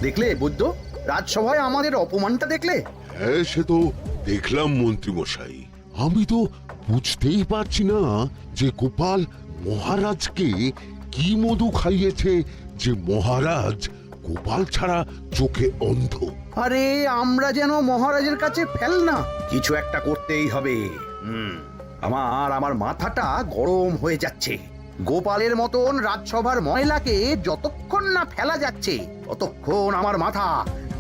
দেখলে বৈদ্য, রাজসভায় আমাদের অপমানটা দেখলে? হ্যাঁ, সে তো দেখলাম মন্ত্রী মশাই। আমি তো বুঝতেই পারছি না যে গোপাল মহারাজকে কি মধু খাইয়েছে যে মহারাজ গোপাল ছাড়া চোখে অন্ধ। আরে আমরা যেন মহারাজের কাছে ফেল না, কিছু একটা করতেই হবে। আমার মাথাটা গরম হয়ে যাচ্ছে। গোপালের মতন রাজসভার ময়লাকে যতক্ষণ না ফেলা যাচ্ছে ততক্ষণ আমার মাথা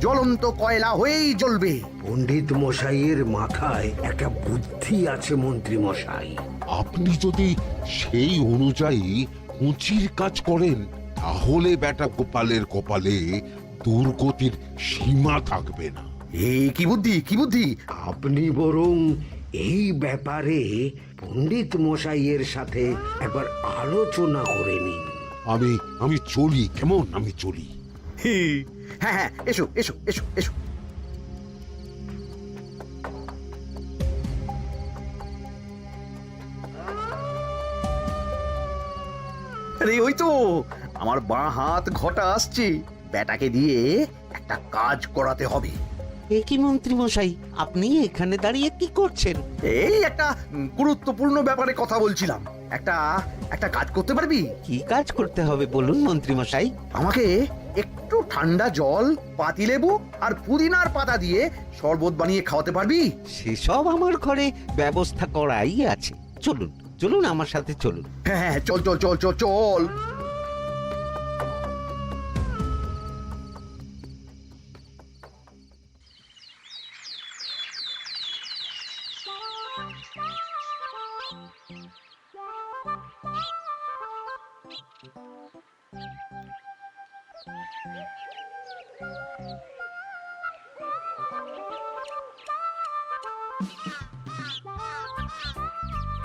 জ্বলন্ত কয়লা হয়েই জ্বলবে। পণ্ডিত মশাইয়ের মাথায় একটা বুদ্ধি আছে মন্ত্রী মশাই। আপনি যদি সেই অনুযায়ী উঁচির কাজ করেন তাহলে বেটা গোপালের কপালে দুর্গতির সীমা থাকবে না। এই কি বুদ্ধি, কি বুদ্ধি? আপনি বরং এই ব্যাপারে পণ্ডিত মশাইয়ের সাথে একবার আলোচনা করে নিন। আমি চলি, কেমন? আমি চলি। হ্যাঁ হ্যাঁ, এসো এসো এসো এসো। আরে ওই তো আমার বাঁ হাত ঘটা আসছে, বেটাকে দিয়ে একটা কাজ করাতে হবে। এ কি মন্ত্রী মশাই, আপনি এখানে দাঁড়িয়ে কি করছেন? এই একটা গুরুত্বপূর্ণ ব্যাপারে কথা বলছিলাম। একটা কাজ করতে পারবি? কি কাজ করতে হবে বলুন মন্ত্রী মশাই। আমাকে একটু ঠান্ডা জল, পাতিলেবু আর পুদিনার পাতা দিয়ে শরবত বানিয়ে খাওয়াতে পারবি? সেসব আমার ঘরে ব্যবস্থা করাই আছে। চলুন চলুন, আমার সাথে চলুন। হ্যাঁ হ্যাঁ, চল চল চল চল চল।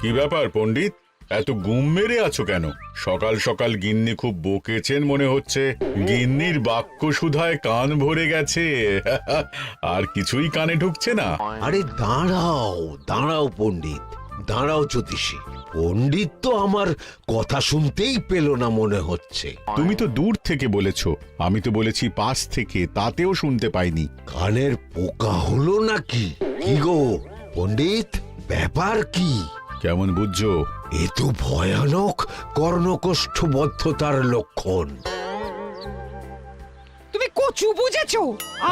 কি ব্যাপার পণ্ডিত, এত গুম মেরে আছো কেন? সকাল সকাল গিন্নি খুব বকেছেন মনে হচ্ছে। গিন্নির বাক্য সুধায় কান ভরে গেছে, আর কিছুই কানে ঢুকছে না। আরে দাঁড়াও দাঁড়াও পণ্ডিত, দাঁড়াও জ্যোতিষী। পণ্ডিত তো আমার কথা শুনতেই পেল না মনে হচ্ছে। তুমি তো দূর থেকে বলেছো, আমি তো বলেছি পাশ থেকে, তাতেও শুনতে পাইনি। কানের পোকা হলো নাকি? কি গো পণ্ডিত, ব্যাপার কি? কেমন বুঝছো? এ তো ভয়ানক কর্ণকোষ্ঠবদ্ধতার লক্ষণ। তুমি কচু বুঝেছো?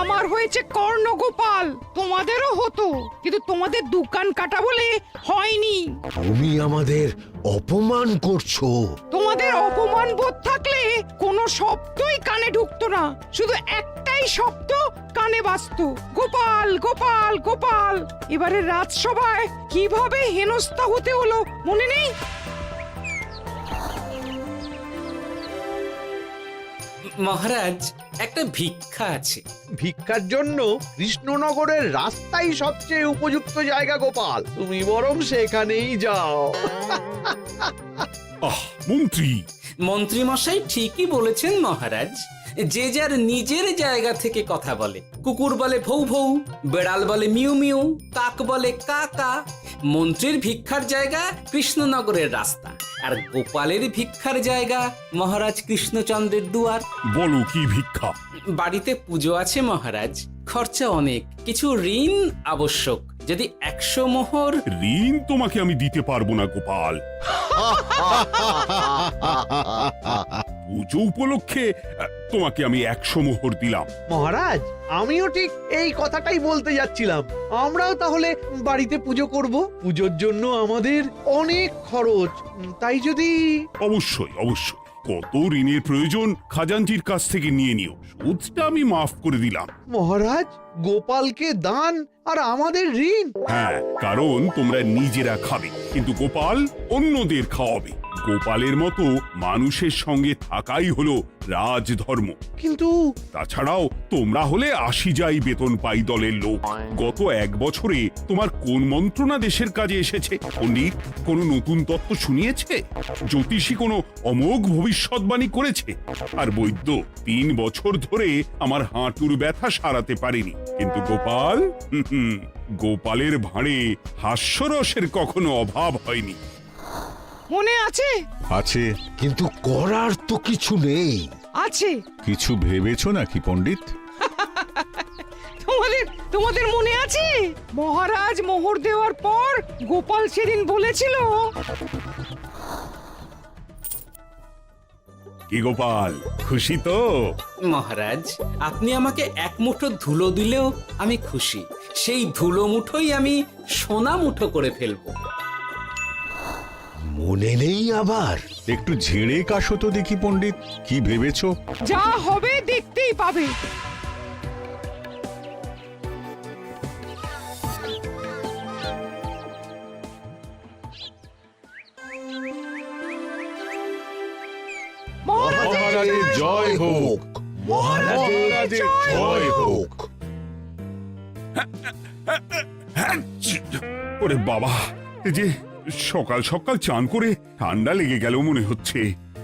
আমার হয়েছে কর্ণগোপাল, তোমাদেরও হতো, কিন্তু তোমাদের দোকান কাটা বলে হয়নি। তুমি আমাদের অপমান করছো। তোমাদের অপমান বোধ থাকলে কোনো শব্দই কানে ঢুকতো না, শুধু একটাই শব্দ কানে বাজতো, গোপাল গোপাল গোপাল। এবারে রাজসভায় কিভাবে হেনস্থা হতে হলো মনে নেই? মহারাজ, একটা ভিক্ষা আছে। ভিক্ষার জন্য কৃষ্ণনগরের রাস্তাই সবচেয়ে উপযুক্ত জায়গা গোপাল, তুমি বরং সেখানেই যাও। মন্ত্রী, মন্ত্রী মশাই ঠিকই বলেছেন মহারাজ। যে যার নিজের জায়গা থেকে কথা বলে। কুকুর বলে ভৌ ভৌ, বেড়াল বলে মিউ মিউ, কাক বলে কা কা। মন্ত্রীর ভিক্ষার জায়গা কৃষ্ণনগরের রাস্তা, আর গোপালের ভিক্ষার জায়গা মহারাজ কৃষ্ণচন্দ্রের দুয়ার। বলো কি ভিক্ষা? বাড়িতে পুজো আছে মহারাজ, খরচা অনেক, কিছু ঋণ আবশ্যক। যদি 100 মোহর। ঋণ তোমাকে আমি দিতে পারবো না গোপাল। পুজো উপলক্ষে তোমাকে আমি 100 মোহর দিলাম। মহারাজ, আমিও ঠিক এই কথাটাই বলতে যাচ্ছিলাম। আমরাও তাহলে বাড়িতে পুজো করব। পুজোর জন্য আমাদের অনেক খরচ, তাই যদি... অবশ্যই অবশ্যই, কত ঋণের প্রয়োজন খাজানজির কাছ থেকে নিয়ে নিও, সুদটা আমি মাফ করে দিলাম। মহারাজ, গোপালকে দান আর আমাদের ঋণ? হ্যাঁ, কারণ তোমরা নিজেরা খাবে, কিন্তু গোপাল অন্যদের খাওয়াবে। গোপালের মতো মানুষের সঙ্গে থাকাই হলো রাজধর্ম। কিন্তু তাছাড়াও তোমরা হলে 80 যাই বেতন পাই দলের লোক। গত 1 বছরে তোমার কোন মন্ত্রণা দেশের কাজে এসেছে? পণ্ডিত কোনো নতুন তত্ত্ব শুনিয়েছে? জ্যোতিষী কোনো অমোঘ ভবিষ্যৎবাণী করেছে? আর বৈদ্য 3 বছর ধরে আমার হাঁটুর ব্যথা সারাতে পারেনি। কিন্তু গোপাল, গোপালের ভাঁড়ে হাস্যরসের কখনো অভাব হয়নি। মনে আছে? আছে। কিন্তু করার তো কিছু নেই। আছে। কিছু ভেবেছো নাকি পণ্ডিত? তোমাদের মনে আছে মহারাজ মোহর দেওয়ার পর গোপাল সেদিন বলেছিল, কি গোপাল, খুশি তো? মহারাজ, আপনি আমাকে এক মুঠো ধুলো দিলেও আমি খুশি। সেই ধুলো মুঠোই আমি সোনা মুঠো করে ফেলবো। মনে নেই আবার? একটু ঝেড়ে কাশো তো দেখি পণ্ডিত, কি ভেবেছো? যা হবে দেখতেই পাবে। মহারাজের জয় হোক, মহারাজের জয় হোক। ওরে বাবা, এই যে সকাল সকাল চান করে ঠান্ডা লেগে গেল মনে হচ্ছে।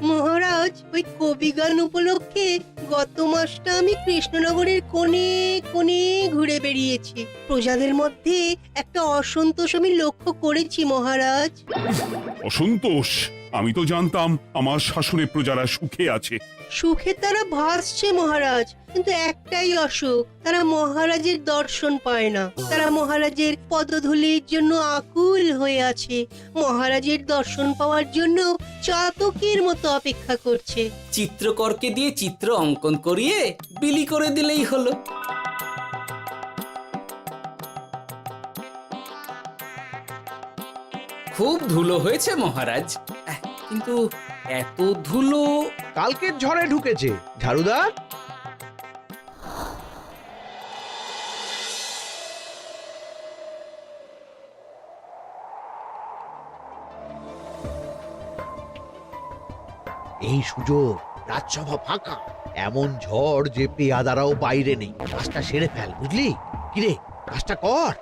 মহারাজ, ওই কবি গান উপলক্ষে গত মাসটা আমি কৃষ্ণনগরের কোণে কোণে ঘুরে বেরিয়েছি। প্রজাদের মধ্যে একটা অসন্তোষ আমি লক্ষ্য করেছি মহারাজ। অসন্তোষ? আমি তো জানতাম আমার শাসনে প্রজারা সুখে আছে। সুখে তারা ভাসছে মহারাজ, কিন্তু একটাই অসুখ, তারা মহারাজের দর্শন পায় না। তারা মহারাজের পদধূলির জন্য আকুল হয়ে আছে, মহারাজের দর্শন পাওয়ার জন্য চাতকের মতো অপেক্ষা করছে। চিত্রকরকে দিয়ে চিত্র অঙ্কন করিয়ে বিলি করে দিলেই হলো। খুব ধুলো হয়েছে মহারাজ, কিন্তু এত ধুলো। কালকের ঝড়ে ঢুকেছে। ঝাড়ুদার, এই সুযোগ, রাজসভা ফাঁকা, এমন ঝড় যে পেয়াদারাও বাইরে নেই। কাজটা সেরে ফেল, বুঝলি? কিরে, কাজটা কর।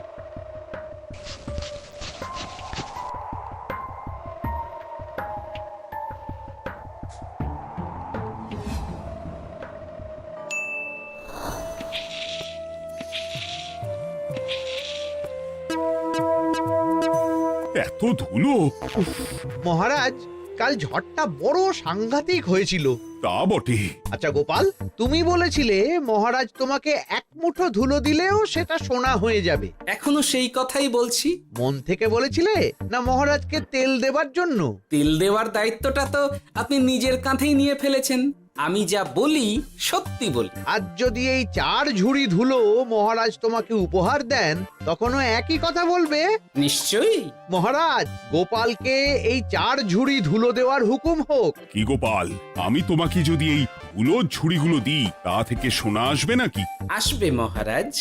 এত ধুলো! উফ, মহারাজ, কাল ঝড়টা বড় সাংঘাতিক হয়েছিল। তা বটে। আচ্ছা গোপাল, তুমি বলেছিলে মহারাজ তোমাকে এক মুঠো ধুলো দিলেও সেটা সোনা হয়ে যাবে। এখনো সেই কথাই বলছি। মন থেকে বলেছিলে না মহারাজকে তেল দেবার জন্য? তেল দেওয়ার দায়িত্বটা তো আপনি নিজের কাঁধেই নিয়ে ফেলেছেন। আমি যা বলি সত্যি বলি। আজ যদি এই 4 ঝুড়ি ধুলো মহারাজ তোমাকে উপহার দেন, তখনও একই কথা বলবে? নিশ্চয়ই। মহারাজ, গোপালকে এই 4 ঝুড়ি ধুলো দেওয়ার হুকুম হোক। কি গোপাল, আমি তোমাকে যদি এই ধুলোর ঝুড়িগুলো দিই, তা থেকে সোনা আসবে নাকি? আসবে মহারাজ,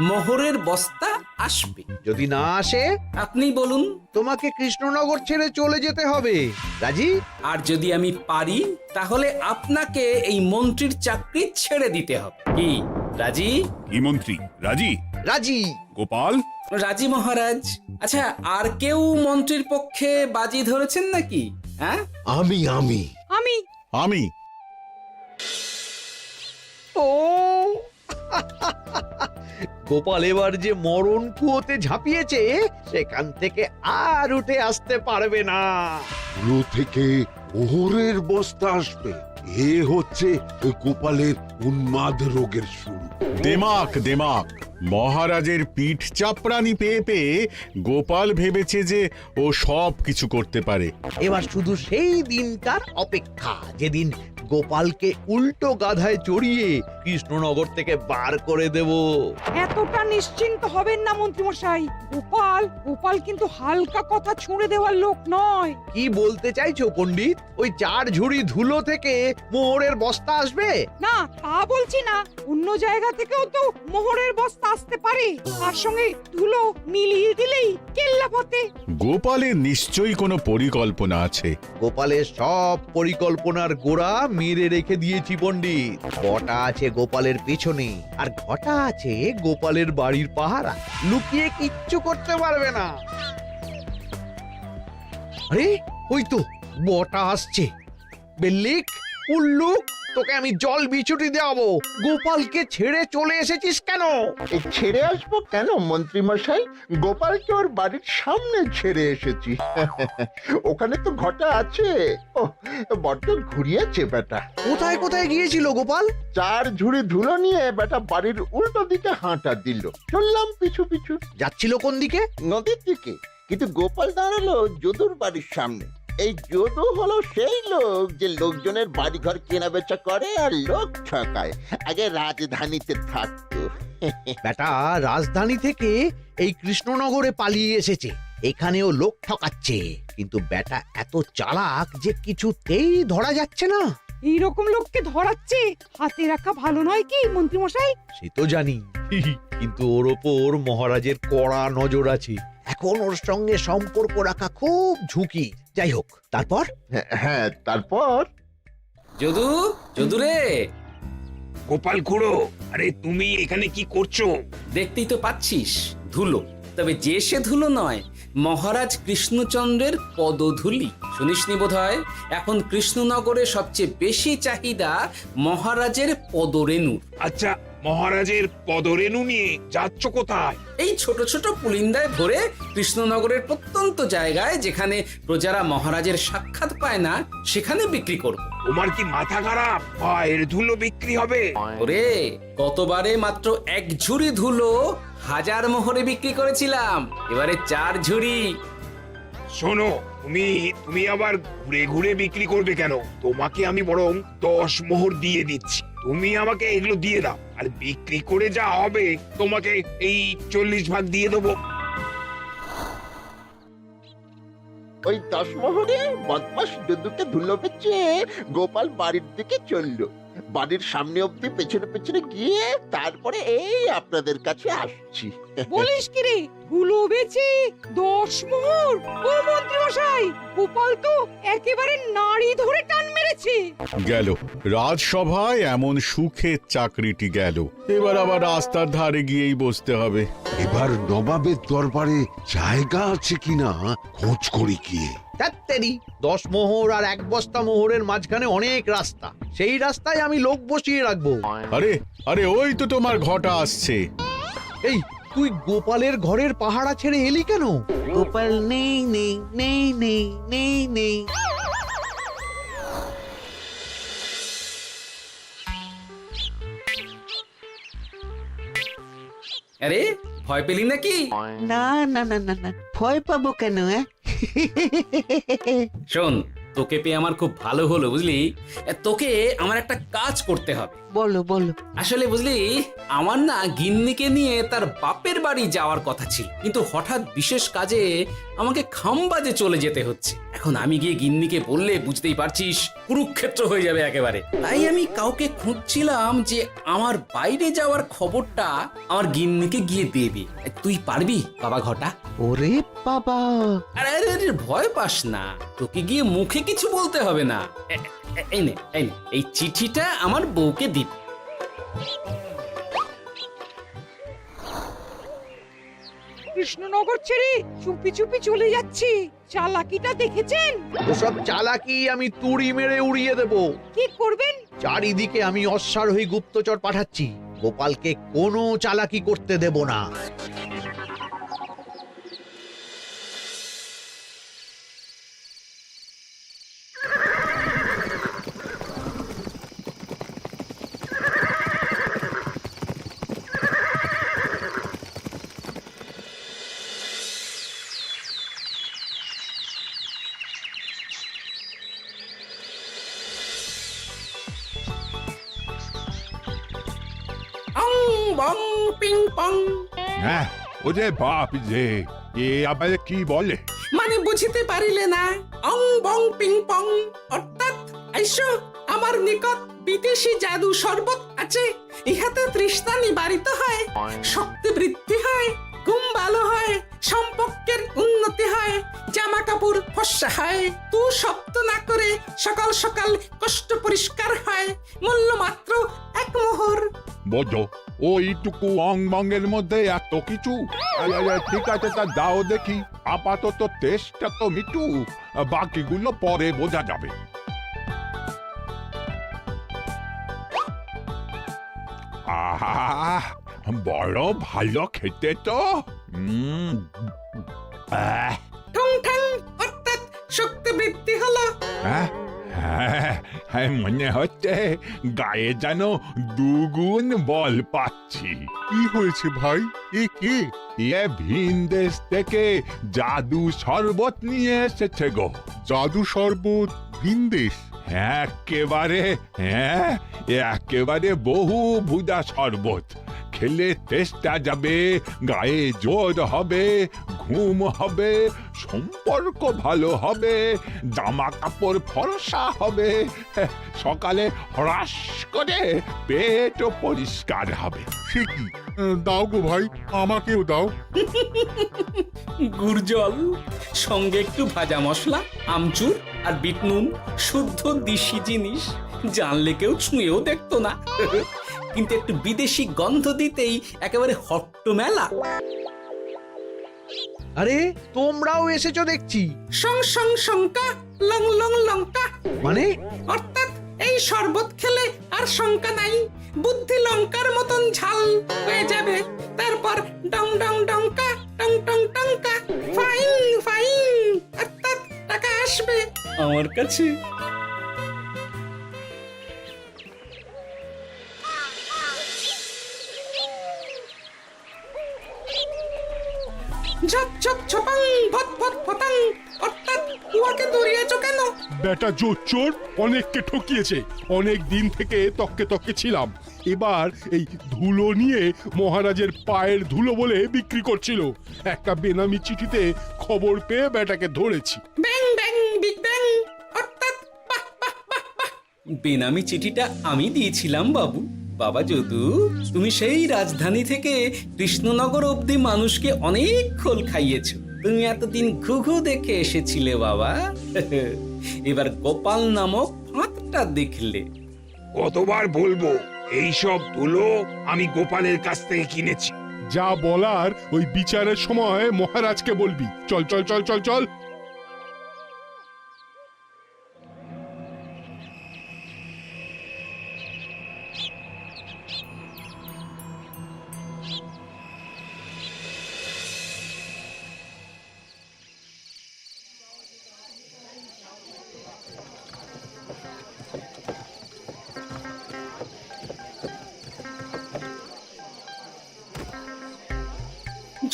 মোহরের বস্তা আসবে। যদি না আসে, আপনি বলুন। তোমাকে কৃষ্ণনগর ছেড়ে চলে যেতে হবে। রাজি? আর যদি আমি পারি, তাহলে আপনাকে এই মন্ত্রীর চাকরি ছেড়ে দিতে হবে। কি রাজি? কি মন্ত্রী, রাজি? রাজি। গোপাল? রাজি মহারাজ। আচ্ছা, আর কেউ মন্ত্রীর পক্ষে বাজি ধরেছেন নাকি? হ্যাঁ, আমি আমি আমি আমি। ও গোপাল এবার যে মরণ কুয়োতে ঝাঁপিয়েছে, সেখান থেকে আর উঠে আসতে পারবে না। কুলো থেকে মোহরের বস্তা আসবে, এ হচ্ছে গোপালের উন্মাদ রোগের শুরু। দেমাক দেমাক, মহারাজের পিঠ চাপড়ানি পেয়ে পেয়ে গোপাল ভেবেছে যে ও সব কিছু করতে পারে। এবার শুধু সেই দিনটার অপেক্ষা, যেদিন গোপালকে উল্টো গাধায় চড়িয়ে কৃষ্ণনগর থেকে বার করে দেব। এতটা নিশ্চিন্ত হবেন না মন্ত্রীমশাই। গোপাল কিন্তু হালকা কথা ছুঁড়ে দেওয়ার লোক নয়। কি বলতে চাইছো পণ্ডিত? ওই 4 ঝুড়ি ধুলো থেকে মোহরের বস্তা আসবে? না, তা বলছি না। অন্য জায়গা থেকেও তো মোহরের বস্তা আসতে পারে। তার সঙ্গে ধুলো মিলিয়ে দিলেই কেল্লাফতে। গোপালের নিশ্চয়ই কোনো পরিকল্পনা আছে। গোপালের সব পরিকল্পনার গোড়া মেরে রেখে দিয়েছি পণ্ডিত। বটা আছে গোপালের পেছনে, আর ঘটা আছে গোপালের বাড়ির পাহারা। লুকিয়ে কিচ্ছু করতে পারবে না। আরে ওই তো বটা আসছে। বেল্লিক, উল্লুক, তোকে আমি জল বিছুটি দেওয়াবো। গোপালকে ছেড়ে চলে এসেছিস কেন? ছেড়ে আসবো কেন মন্ত্রী মশাই? গোপালকে ওর বাড়ির সামনে ছেড়ে এসেছি। ওখানে তো ঘটা আছে। ও বড্ড ঘুরিয়েছে বেটা। কোথায় কোথায় গিয়েছিল গোপাল? 4 ঝুড়ি ধুলো নিয়ে বেটা বাড়ির উল্টো দিকে হাঁটা দিল। চললাম পিছু পিছু যাচ্ছিল কোন দিকে? নদীর দিকে, কিন্তু গোপাল দাঁড়ালো যদুর বাড়ির সামনে। এই যদু হলো সেই লোক যে লোকজনের বাড়িঘর কেনা বেচা করে আর লোক ঠকায়। আগে রাজধানীতে থাকতো। বেটা রাজধানী থেকে এই কৃষ্ণনগরে পালিয়ে এসেছে, এখানেও লোক ঠকাচ্ছে। কিন্তু বেটা এত চালাক যে কিছুতেই ধরা যাচ্ছে না। এইরকম লোককে ধরাচ্ছে হাতে রাখা ভালো নয় কি মন্ত্রী মশাই? সে তো জানি, কিন্তু ওর ওপর মহারাজের কড়া নজর আছে। এখন ওর সঙ্গে সম্পর্ক রাখা খুব ঝুঁকি। যাই হোক, তারপর? হ্যাঁ, তারপর যদু, যদু রে, গোপাল খুড়ো, আরে তুমি এখানে কি করছো? দেখতেই তো পাচ্ছিস ধুলো। তবে যে সে ধুলো নয়, মহারাজ কৃষ্ণচন্দ্রের পদধূলি। শুনিসনি বোধহয় এখন কৃষ্ণনগরে সবচেয়ে বেশি চাহিদা মহারাজের পদরেণু। আচ্ছা, মহারাজের পদরেণু নিয়ে যাচ্ছ কোথায়? এই ছোট ছোট পুলিন্দায় ভরে কৃষ্ণনগরের প্রত্যন্ত জায়গায় যেখানে প্রজারা মহারাজের সাক্ষাৎ পায় না সেখানে বিক্রি করব। তোমার কি মাথা খারাপ? পায়ের ধুলো বিক্রি হবে? ওরে, গতবারে মাত্র 1 ঝুড়ি ধুলো 1000 মোহরে বিক্রি করেছিলাম, এবারে 4 ঝুড়ি। শোনো, তুমি আবার ঘুরে ঘুরে বিক্রি করবে কেন? তোমাকে আমি বরং 10 মোহর দিয়ে দিচ্ছি। তুমি আমাকে এগুলো দিয়ে দাও, আর বিক্রি করে যা হবে তোমাকে এই 40 ভাগ দিয়ে দেবো। ওই 10 মোহরে বদমাস যদুকে ধুলো বেচে গোপাল বাড়ির দিকে চললো। বাড়ির সামনে অব্দি পেছনে পেছনে গিয়ে তারপরে এই আপনাদের কাছে আসছি। বলিস কি রে, ধুলো বেচে 10 মোহর? ও মন্ত্রী মশাই, গোপাল তো একেবারে নাড়ি ধরে টান মেরেছে। গেল রাজসভায় এমন সুখের চাকরিটি গেল। এবার আবার রাস্তার ধারে গিয়েই বসতে হবে। এবার নবাবের দরবারে জায়গা আছে কিনা খোঁজ করি গিয়ে। ধ্যাত্তেরি, 10 মোহর আর 1 বস্তা মোহরের মাঝখানে অনেক রাস্তা। সেই রাস্তায় আমি লোক বসিয়ে রাখবো। আরে আরে, ওই তো তোমার ঘটা আসছে। এই, তুই গোপালের ঘরের পাহারা ছেড়ে এলি কেন? গোপাল নেই নেই নেই নেই নেই নেই। আরে, ভয় পেলি নাকি? না না না না না, ভয় পাবো কেন? শোন, তোকে পেয়ে আমার খুব ভালো হলো বুঝলি। তোকে আমার একটা কাজ করতে হবে। বলো বলো। আসলে বুঝলি, আমার না গিন্নিকে নিয়ে তার বাপের বাড়ি যাওয়ার কথা ছিল, কিন্তু হঠাৎ বিশেষ কাজে আমাকে খামবাজে চলে যেতে হচ্ছে। এখন আমি গিয়ে গিন্নিকে বললে বুঝতেই পারছিস কুরুক্ষেত্র হয়ে যাবে একেবারে। তাই আমি কাউকে খুঁজছিলাম যে আমার বাইরে যাওয়ার খবরটা আমার গিন্নিকে গিয়ে দেবে। তুই পারবি বাবা ঘটা? ওরে বাবা! আরে আরে আরে, ভয় পাস না, তোকে গিয়ে মুখে কিছু বলতে হবে না। এই নে, এই চিঠিটা আমার বউকে দিবি। কৃষ্ণনগর ছেড়ে চুপি চুপি চলে যাচ্ছি, চালাকিটা দেখেছেন? ওসব চালাকি আমি তুড়ি মেরে উড়িয়ে দেব। কি করবেন? চারিদিকে আমি অশ্বারোহী গুপ্তচর পাঠাচ্ছি। গোপালকে কোনো চালাকি করতে দেব না। অং বং পিং পং। হ্যাঁ, ওরে বাপ রে, এ আবার কি বলে? মানে বুঝিতে পারিলে না? অং বং পিং পং অর্থাৎ আইসো আমার নিকট বিদেশি জাদু শরবত আছে। ইহাতে তৃষ্ণা নিবারিত হয়, শক্তি বৃদ্ধি হয়, ঘুম ভালো হয়, সম্পর্কের উন্নতি হয়, জামা কাপড় ফর্সা হয়, তু শব্দ না করে সকাল সকাল কষ্ট পরিষ্কার হয়। মূল্য মাত্র 1 মোহর। বোঝো, ওইটুকু অং বঙ্গের মধ্যে এত কিছু? ঠিক আছে, তা দাও দেখি। আপাতত টেস্টটা তো মিটুক, বাকিগুলো পরে বোঝা যাবে। আহ বড় ভালো খেতে তো আহ, ঠং ঠং অর্থাৎ শক্তি বৃদ্ধি হলো। হ্যাঁ হ্যাঁ, মনে হচ্ছে গায়ে যেন দুগুণ বল পাচ্ছি। কি হয়েছে ভাই? এ কে? এ ভিন দেশ থেকে জাদু শরবত নিয়ে এসেছে গো। জাদু শরবত ভিন দেশ? একেবারে বহু ভুজা শরবত। খেলে তেষ্টা যাবে, গায়ে জোর হবে, ঘুম হবে, সম্পর্ক ভালো হবে, জামা কাপড় ফর্সা হবে, সকালে হ্রাস করে পেটও পরিষ্কার হবে। সে কি? দাও গো ভাই, আমাকেও দাও। গুড় জল, সঙ্গে একটু ভাজা মশলা, আমচুর আর বিট নুন, শুদ্ধ দেশি জিনিস। জানলে কেউ ছুঁয়েও দেখতো না, কিন্তু একটু বিদেশি গন্ধ দিতেই একেবারে হট্ট মেলা। আরে তোমরাও এসেছো দেখছি। সং সং শঙ্কা, লং লং লঙ্কা। মানে অর্থাৎ এই শরবত খেলে আর শঙ্কা নাই, বুদ্ধি লঙ্কার মতন ঝাল হয়ে যাবে। তারপর ডং ডং ডঙ্কা, টং টং টঙ্কা, ফাইন ফাইন, অর্থাৎ টাকা আসবে আমার কাছে। ঝপ ঝপ ঝপাং, ভট ভট ফটাং, অর্থাৎ উহাকে দৌড়িয়েছো কেন? বেটা জোচ্চোর অনেককে ঠকিয়েছে। অনেক দিন থেকে তককে তককে ছিলাম। এবার এই ধুলো নিয়ে মহারাজের পায়ের ধুলো বলে বিক্রি করছিল। একটা বেনামি চিঠিতে খবর পেয়ে বেটাকে ধরেছি। ব্যাং ব্যাং বিগ ব্যাং, অর্থাৎ বাহ বাহ বাহ বাহ। বেনামি চিঠিটা আমি দিয়েছিলাম বাবু। বাবা যদু, তুমি সেই রাজধানী থেকে কৃষ্ণনগর অবধি মানুষকে অনেক খোল খাইয়েছো। তুমি এতদিন ঘুঘু দেখে এসেছিলে বাবা, এবার গোপাল নামক ফাঁদটা দেখলে। কতবার বলবো এইসব ধুলো আমি গোপালের কাছ থেকে কিনেছি। যা বলার ওই বিচারের সময় মহারাজকে বলবি। চল চল চল চল চল।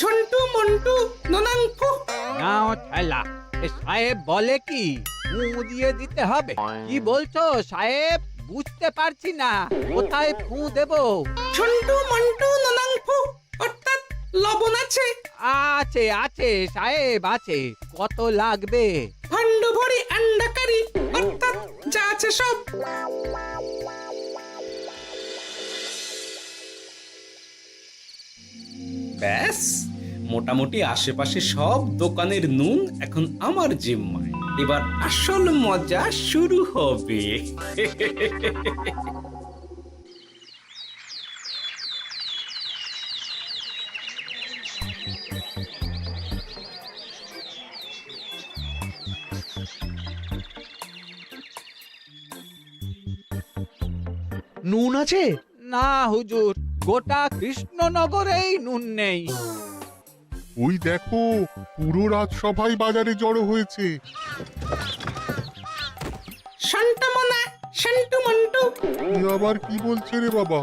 ঝন্টু মন্টু ননাংফু। নাও ঠেলা। সাহেব বলে কি ফু দিয়ে দিতে হবে? কি বলছো সাহেব? বুঝতে পারছি না, কোথায় ফু দেব? ঝন্টু মন্টু ননাংফু, অর্থাৎ লবণ আছে? আছে আছে সাহেব আছে। কত লাগবে? ভান্ড ভরি আন্ডাকারি, অর্থাৎ যা আছে সব। ব্যাস, মোটামুটি আশেপাশে সব দোকানের নুন এখন আমার জিম্মায়। এবার আসল মজা শুরু হবে। নুন আছে? না হুজুর, গোটা কৃষ্ণনগরেই নুন নেই। ওই দেখো, পুরো রাজসভাই বাজারে জড়ো হয়েছে। শান্তামনা, শান্টু মন্টু। আবার কি বলছে রে বাবা?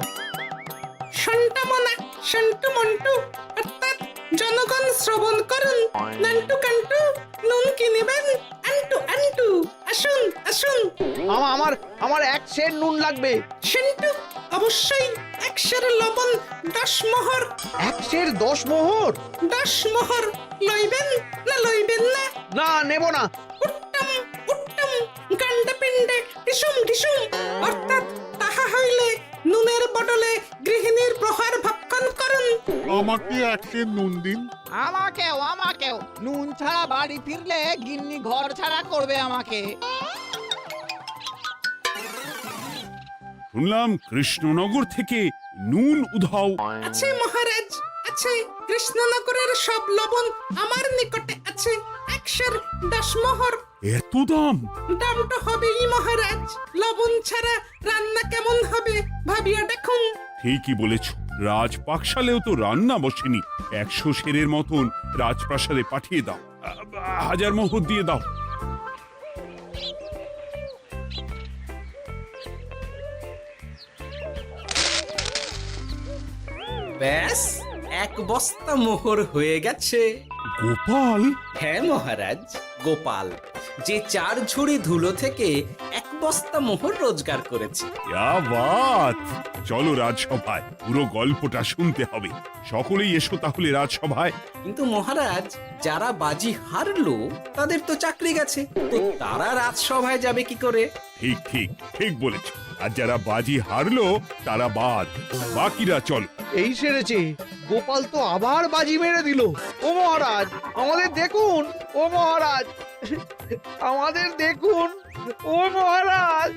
শান্তামনা, শান্টু মন্টু, অর্থাৎ জনগণ শ্রবণ করুন। নান্টু কান্টু, নুন কি নেবেন? আন্টু আন্টু, আসুন আসুন। আমার আমার এক সের নুন লাগবে। শান্টু, অবশ্যই 100 লবণ 10 মোহর। 10 মোহর? 10 মোহর লইবেন না লইবেন না? না, নেব না। উত্তম উত্তম, গান্ডা পিণ্ডে ঢিসুম ঢিসুম, অর্থাৎ তাহা হইলে নুনের বদলে গৃহিণীর প্রহার ভক্ষণ করুন। আমাকে 1 সের নুন দিন। আমাকেও আমাকেও। নুন ছাড়া বাড়ি ফিরলে গিন্নি ঘর ছাড়া করবে আমাকে। শুনলাম কৃষ্ণনগর থেকে নুন উধাও। আছে মহারাজ, আছে। কৃষ্ণনগরের সব লবণ আমার নিকটে আছে। 110 মোহর। এত দাম? দাম তো হবেই মহারাজ। লবণ ছাড়া রান্না কেমন হবে ভাবিয়া দেখুন। ঠিকই বলেছ, রাজপাকশালেও তো রান্না বসেনি। 100 সেরের মতন রাজপ্রাসাদে পাঠিয়ে দাও। 1000 মোহর দিয়ে দাও। ব্যাস 1 বস্তা মোহর হয়ে গেছে। গোপাল, হ্যাঁ মহারাজ, গোপাল যে 4 ঝুড়ি ধুলো থেকে 1 বস্তা মোহর রোজগার করেছে। ইয়া বাত! চলো রাজসভায়, পুরো গল্পটা শুনতে হবে। সকলেই এসো তাহলে রাজসভায়। কিন্তু মহারাজ, যারা বাজি হারলো তাদের তো চাকরি গেছে, তো তারা রাজসভায় যাবে কি করে? ঠিক ঠিক ঠিক বলেছ। আর যারা বাজি হারলো তারা বাদ, বাকিরা চলো। এই সেরেছে, গোপাল তো আবার বাজি মেরে দিল। ও মহারাজ, আমাদের দেখুন। ও মহারাজ, আমাদের দেখুন। ও মহারাজ।